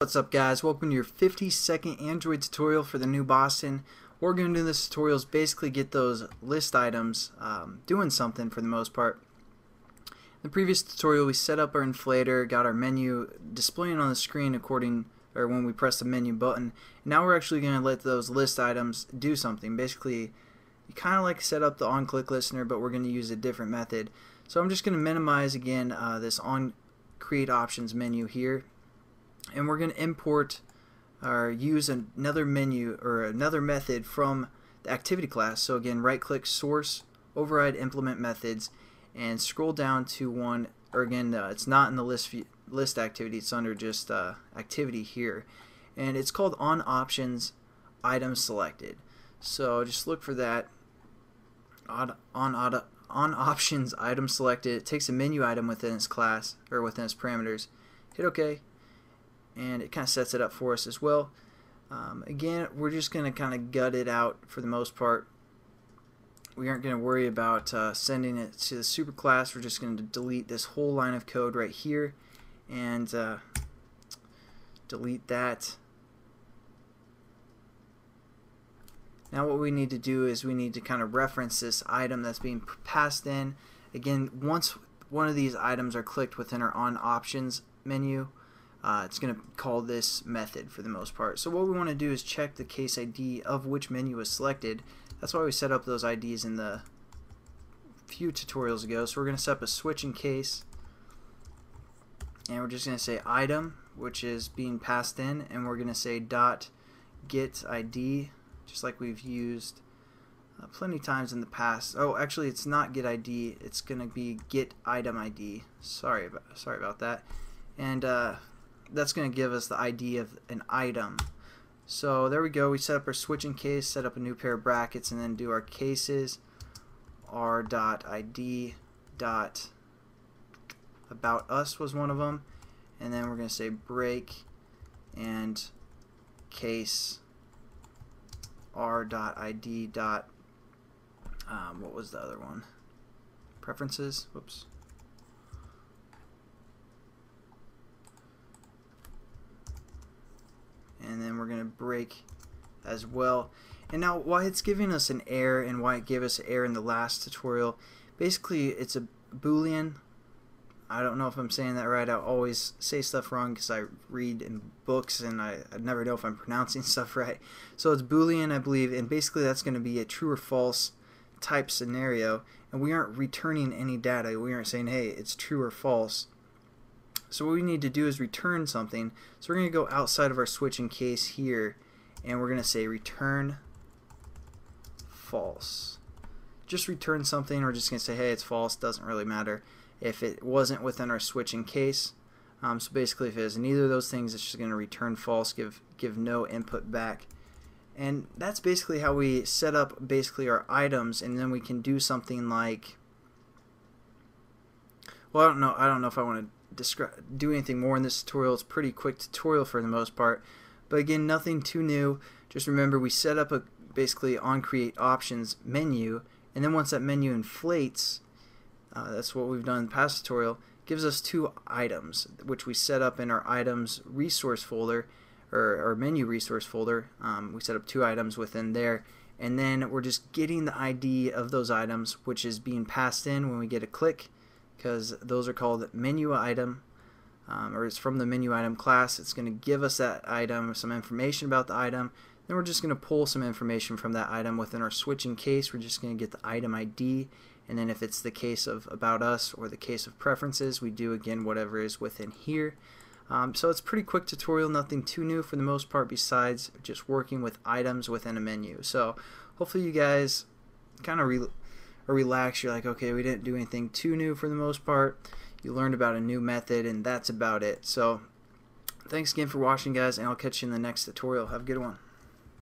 What's up, guys? Welcome to your 50-second Android tutorial for the new Boston. What we're going to do in this tutorial is basically get those list items doing something for the most part. In the previous tutorial we set up our inflator, got our menu displaying on the screen when we press the menu button. Now we're actually going to let those list items do something. Basically, you kind of like set up the on-click listener, but we're going to use a different method. So I'm just going to minimize again this on create options menu here. And we're going to import or use another menu or another method from the activity class. So again, right click source, override implement methods, and scroll down to one, or again it's not in the list activity, it's under just activity here, and it's called on options item selected. So just look for that on options item selected. It takes a menu item within its class or within its parameters. Hit OK. And it kind of sets it up for us as well. Again, we're just going to kind of gut it out for the most part. We aren't going to worry about sending it to the superclass. We're just going to delete this whole line of code right here and delete that. Now what we need to do is we need to kind of reference this item that's being passed in. Again, once one of these items are clicked within our on options menu, it's going to call this method for the most part. So what we want to do is check the case ID of which menu is selected. That's why we set up those IDs in the few tutorials ago. So we're going to set up a switch in case, and we're just going to say item, which is being passed in, and we're going to say dot get ID, just like we've used plenty times in the past. Oh, actually it's not get ID, it's going to be get item ID. Sorry about that. And that's going to give us the ID of an item. So there we go. We set up our switch in case, set up a new pair of brackets, and then do our cases. r.id. About us was one of them, and then we're going to say break and case r.id. What was the other one? Preferences. Whoops. And then we're going to break as well. And now why it's giving us an error and why it gave us an error in the last tutorial, basically it's a Boolean. I don't know if I'm saying that right. I always say stuff wrong because I read in books and I never know if I'm pronouncing stuff right. So it's Boolean, I believe, and basically that's going to be a true or false type scenario, and we aren't returning any data. We aren't saying, hey, it's true or false. So what we need to do is return something. So we're going to go outside of our switch in case here, and we're going to say return false. Just return something. We're just going to say, hey, it's false. Doesn't really matter if it wasn't within our switch in case. So basically, if it is neither of those things, it's just going to return false, give no input back. And that's basically how we set up basically our items, and then we can do something like, well, I don't know if I want to do anything more in this tutorial. It's a pretty quick tutorial for the most part, but again, nothing too new. Just remember we set up a basically on create options menu, and then once that menu inflates, that's what we've done in the past tutorial, gives us two items which we set up in our items resource folder, or our menu resource folder. We set up two items within there, and then we're just getting the ID of those items, which is being passed in when we get a click, because those are called menu item, or it's from the menu item class. It's going to give us that item, some information about the item. Then we're just going to pull some information from that item within our switch in case. We're just going to get the item ID, and then if it's the case of about us or the case of preferences, we do again whatever is within here. So it's a pretty quick tutorial, nothing too new for the most part besides just working with items within a menu. So hopefully you guys kind of relax. You're like, okay, we didn't do anything too new for the most part. You learned about a new method, and that's about it. So thanks again for watching, guys, and I'll catch you in the next tutorial. Have a good one.